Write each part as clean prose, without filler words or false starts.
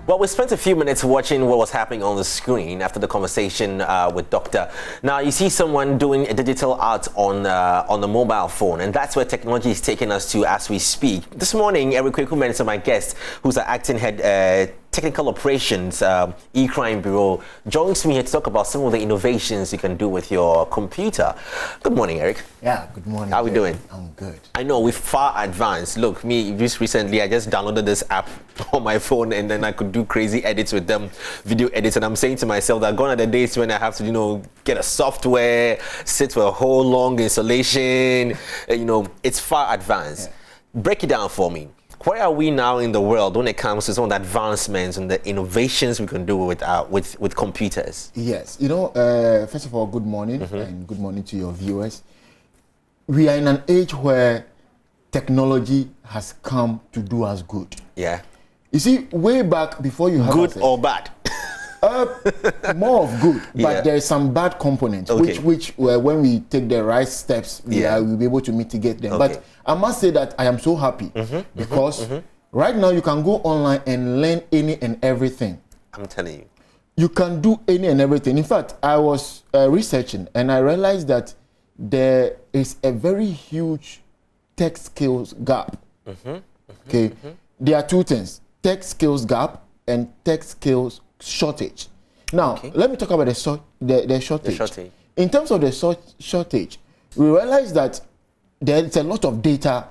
Well, we spent a few minutes watching what was happening on the screen after the conversation with Doctor. Now, you see someone doing a digital art on the mobile phone, and that's where technology is taking us to as we speak. This morning, Eric Kwekumenso, my guest, who's an acting head, technical operations, e-crime bureau, joins me here to talk about some of the innovations you can do with your computer. Good morning, Eric. Yeah, good morning. How are we doing? I'm good. I know we're far advanced. Look, me just recently, I just downloaded this app on my phone, and then I could do crazy edits with them, video edits. And I'm saying to myself that gone are the days when I have to, get a software, sit for a whole long installation. It's far advanced. Yeah. Break it down for me. Where are we now in the world when it comes to some of the advancements and the innovations we can do with computers? Yes, first of all, good morning, and good morning to your viewers. We are in an age where technology has come to do us good. Yeah. You see, way back before you have good or bad? More of good, but there is some bad components, which when we take the right steps, we'll be able to mitigate them. Okay. But I must say that I am so happy because right now you can go online and learn any and everything. I'm telling you. You can do any and everything. In fact, I was researching and I realized that there is a very huge tech skills gap. There are two things: tech skills gap and tech skills shortage. Now, let me talk about the shortage. In terms of the shortage, we realize that there is a lot of data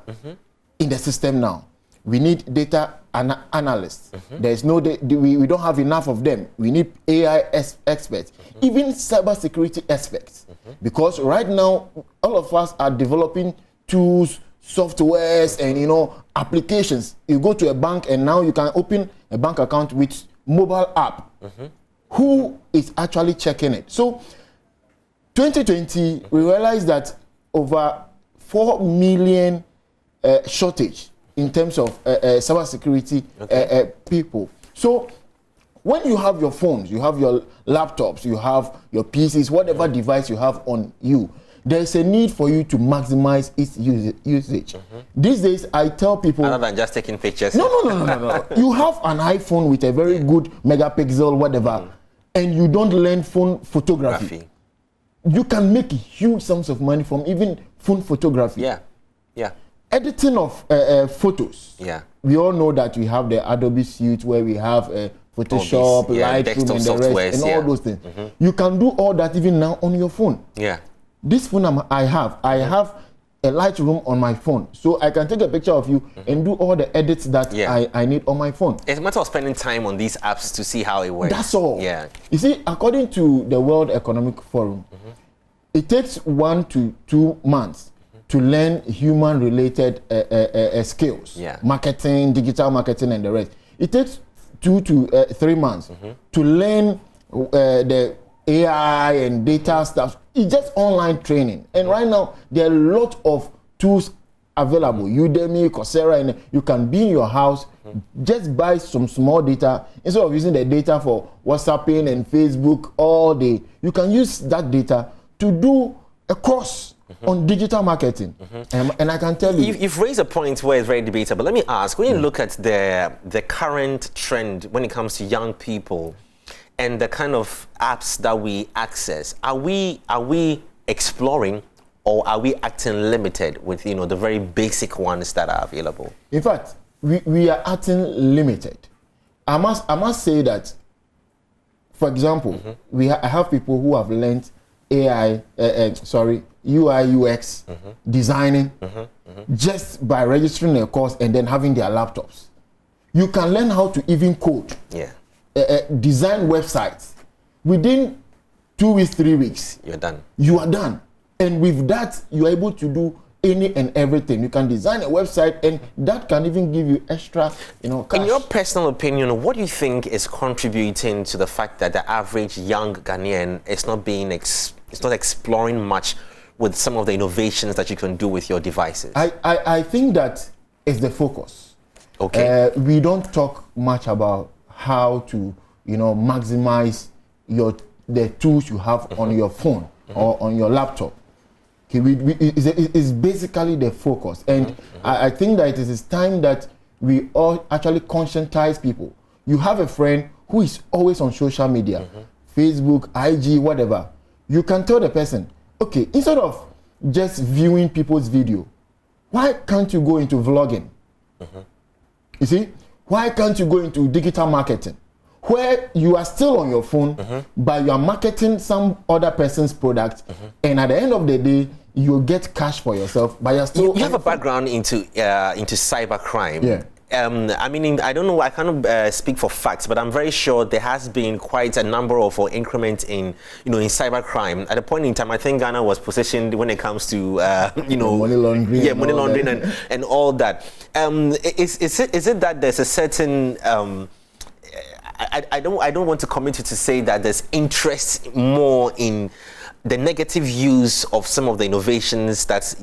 in the system now. We need data analysts. There is no we don't have enough of them. We need AI experts, even cybersecurity experts, because right now all of us are developing tools, softwares, and applications. You go to a bank and now you can open a bank account with mobile app. Who is actually checking it? So 2020 we realized that over 4 million shortage in terms of cybersecurity people. So when you have your phones, you have your laptops, you have your PCs, whatever device you have on you, there's a need for you to maximize its usage. These days, I tell people... Other than just taking pictures. No. You have an iPhone with a very good megapixel, whatever, and you don't learn phone photography. You can make huge sums of money from even phone photography. Yeah. Editing of photos. Yeah. We all know that we have the Adobe suite where we have Photoshop, Lightroom, and the rest, and all those things. You can do all that even now on your phone. Yeah. This phone I have a Lightroom on my phone, so I can take a picture of you and do all the edits that I need on my phone. It's a matter of spending time on these apps to see how it works. That's all. Yeah. You see, according to the World Economic Forum, it takes 1 to 2 months to learn human-related skills, marketing, digital marketing, and the rest. It takes 2 to 3 months to learn the AI and data stuff. It's just online training. And right now, there are a lot of tools available. Udemy, Coursera, and you can be in your house, just buy some small data. Instead of using the data for WhatsApping and Facebook all day, you can use that data to do a course on digital marketing. And I can tell you... You've raised a point where it's very debatable. Let me ask, when you look at the current trend when it comes to young people, and the kind of apps that we access, are we exploring, or are we acting limited with the very basic ones that are available? In fact, we are acting limited. I must say that, for example, I have people who have learned UI UX designing just by registering a course and then having their laptops. You can learn how to even code. Design websites within 2 weeks, 3 weeks. You're done. You are done, and with that, you are able to do any and everything. You can design a website, and that can even give you extra, cash. In your personal opinion, what do you think is contributing to the fact that the average young Ghanaian is not exploring much with some of the innovations that you can do with your devices? I think that is the focus. We don't talk much about how to maximize the tools you have on your phone or on your laptop. It's basically the focus, and I think that it is time that we all actually conscientize people you have a friend who is always on social media, Facebook, IG, whatever. You can tell the person, okay, instead of just viewing people's video, why can't you go into vlogging? You see, why can't you go into digital marketing, where you are still on your phone, but you are marketing some other person's product, and at the end of the day, you get cash for yourself, but you're still. You have a background into cyber crime. Yeah. I mean, I don't know, I cannot speak for facts, but I'm very sure there has been quite a number of increments in, in cyber crime. At a point in time, I think Ghana was positioned when it comes to, money laundering. Yeah, money laundering and all that. Is it that there's a certain, I don't want to commit to say that there's interest more in the negative use of some of the innovations that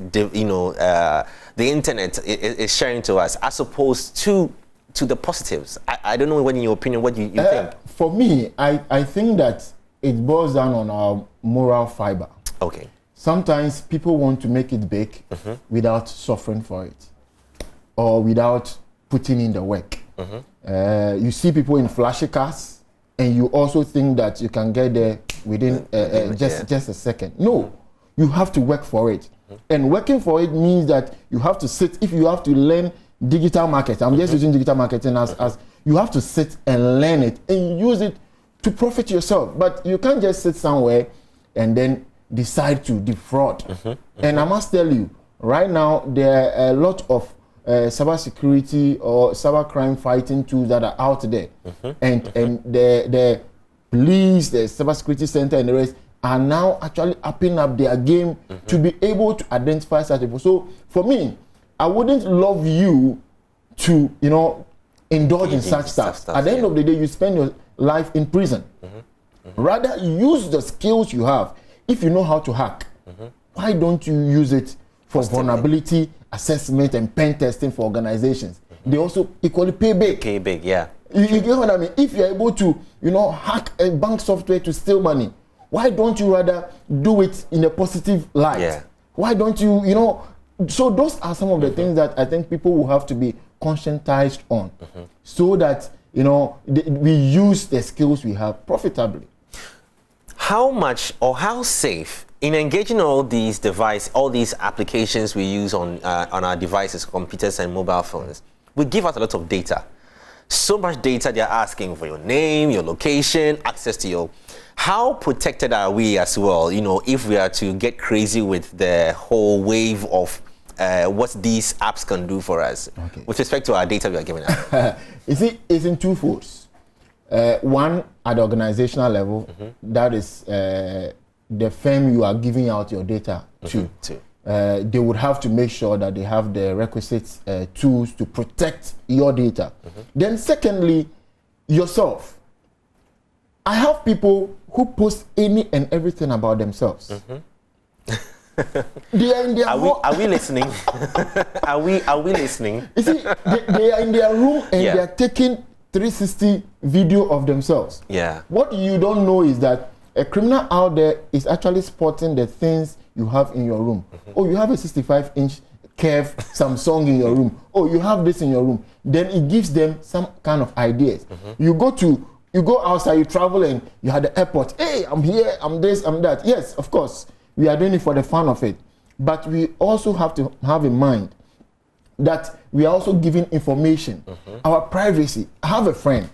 the internet is sharing to us, as opposed to the positives? I don't know, what in your opinion, what you think? For me, I think that it boils down on our moral fiber. Okay. Sometimes people want to make it big without suffering for it, or without putting in the work. You see people in flashy cars, and you also think that you can get there within just a second. No, you have to work for it. And working for it means that you have to sit. If you have to learn digital marketing, I'm just using digital marketing as you have to sit and learn it and use it to profit yourself. But you can't just sit somewhere and then decide to defraud. And I must tell you, right now, there are a lot of cybersecurity or cybercrime fighting tools that are out there. And the police, the cybersecurity center, and the rest are now actually upping up their game to be able to identify such people. So for me, I wouldn't love you to, indulge in such stuff. At the end of the day, you spend your life in prison. Rather, use the skills you have. If you know how to hack, why don't you use it for vulnerability assessment and pen testing for organizations? They also equally pay big. Pay big, yeah. You get what I mean? If you're able to, hack a bank software to steal money, why don't you rather do it in a positive light? Yeah. Why don't you, so those are some of the things that I think people will have to be conscientized on, so that, we use the skills we have profitably. How much or how safe in engaging all these applications we use on our devices, computers and mobile phones, we give out a lot of data. So much data, they're asking for your name, your location, access to your... How protected are we as well, if we are to get crazy with the whole wave of what these apps can do for us with respect to our data we are giving out? You see, it's in two folds. One, at the organizational level, that is the firm you are giving out your data to. They would have to make sure that they have the requisite tools to protect your data. Then secondly, yourself. I have people who post any and everything about themselves. They are in their are we listening? Are we listening? You see, they are in their room and they are taking 360 video of themselves. Yeah. What you don't know is that a criminal out there is actually spotting the things you have in your room. Oh, you have a 65-inch curve Samsung in your room. Oh, you have this in your room. Then it gives them some kind of ideas. You go outside, you travel, and you had the airport. Hey, I'm here, I'm this, I'm that. Yes, of course, we are doing it for the fun of it. But we also have to have in mind that we are also giving information, our privacy. I have a friend.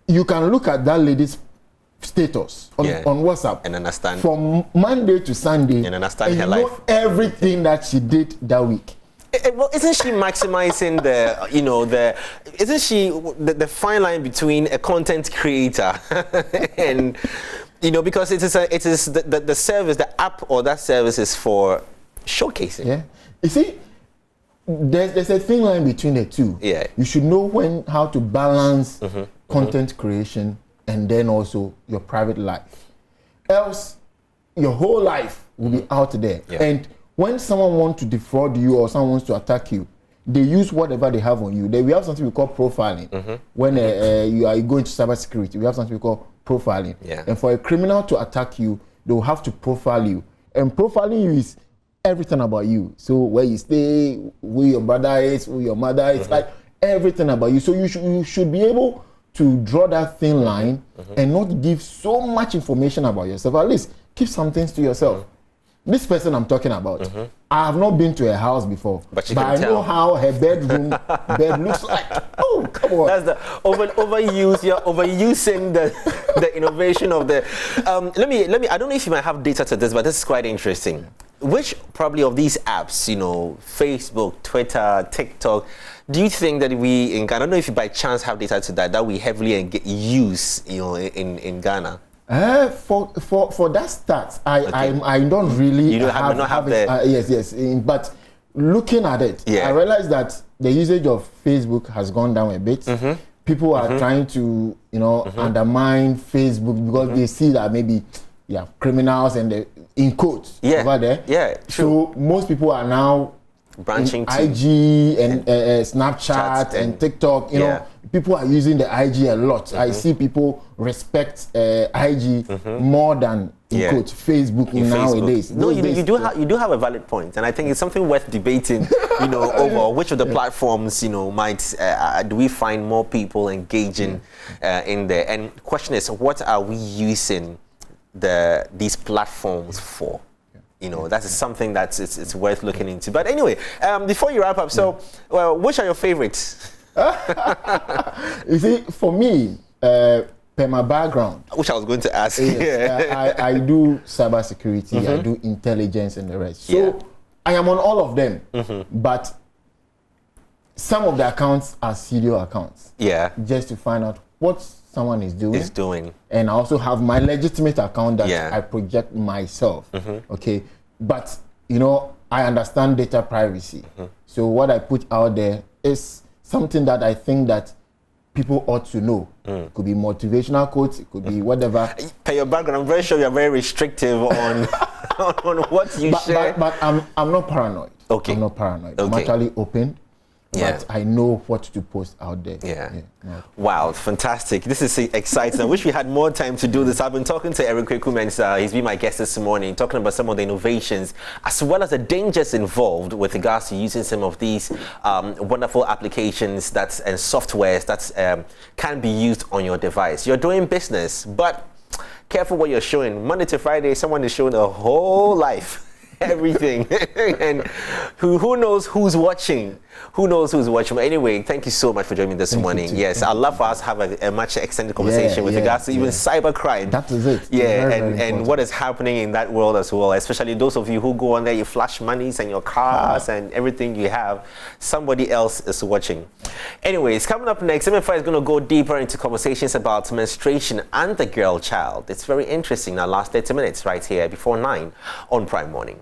You can look at that lady's status on WhatsApp and understand from Monday to Sunday and understand her know life, everything that she did that week. Well, isn't she maximizing isn't she the fine line between a content creator and, because it is the service, the app or that service is for showcasing. Yeah. You see, there's a thin line between the two. Yeah. You should know how to balance content creation and then also your private life. Else, your whole life will be out there. Yeah. And when someone wants to defraud you or someone wants to attack you, they use whatever they have on you. We have something we call profiling. When you are going to cybersecurity, we have something we call profiling. Yeah. And for a criminal to attack you, they will have to profile you. And profiling you is everything about you. So where you stay, who your brother is, who your mother is, like everything about you. So you should be able to draw that thin line and not give so much information about yourself. At least keep some things to yourself. This person I'm talking about, I have not been to her house before, but I know how her bedroom bed looks like. Oh, come on. That's the overuse. You're overusing the innovation of the. Let me. I don't know if you might have data to this, but this is quite interesting. Which probably of these apps, Facebook, Twitter, TikTok, do you think that we in Ghana, I don't know if you by chance have data to that we heavily use, in Ghana? For that stats, I don't really. You don't have the yes. But looking at it, I realize that the usage of Facebook has gone down a bit. People are trying to undermine Facebook because they see that maybe criminals and the in quotes over there. Yeah, true. So most people are now branching to IG and Snapchat and TikTok. People are using the IG a lot. I see people respect IG more than in quotes Facebook nowadays. No, you do have a valid point, and I think it's something worth debating. Over which of the platforms might do we find more people engaging in there? And the question is, what are we using these platforms for? That is something that's it's worth looking into. But anyway, before you wrap up, which are your favorites? You see, for me, per my background, which I was going to ask. I do cybersecurity, I do intelligence and the rest. So I am on all of them, but some of the accounts are serial accounts. Yeah. Just to find out what someone is doing. And I also have my legitimate account that I project myself. Okay. But I understand data privacy. So what I put out there is something that I think that people ought to know. It could be motivational quotes, it could be whatever. Per your background, I'm very sure you're very restrictive on what you share. But I'm not paranoid. Okay. I'm not paranoid. I'm actually open. But I know what to post out there. Wow, fantastic. This is exciting. I wish we had more time to do this. I've been talking to Eric Kwekumensa. He's been my guest this morning, talking about some of the innovations as well as the dangers involved with regards to using some of these wonderful applications and softwares that can be used on your device. You're doing business, but careful what you're showing. Monday to Friday, someone is showing a whole life. Everything. And who knows who's watching? Who knows who's watching? But anyway, thank you so much for joining me this morning. Yes, I'd love for us to have a much extended conversation with regards to even cybercrime. That is it. Yeah, and what is happening in that world as well, especially those of you who go on there, you flash monies and your cars and everything you have. Somebody else is watching. Anyways, coming up next, MFI is going to go deeper into conversations about menstruation and the girl child. It's very interesting. Our last 30 minutes right here before 9 on Prime Morning.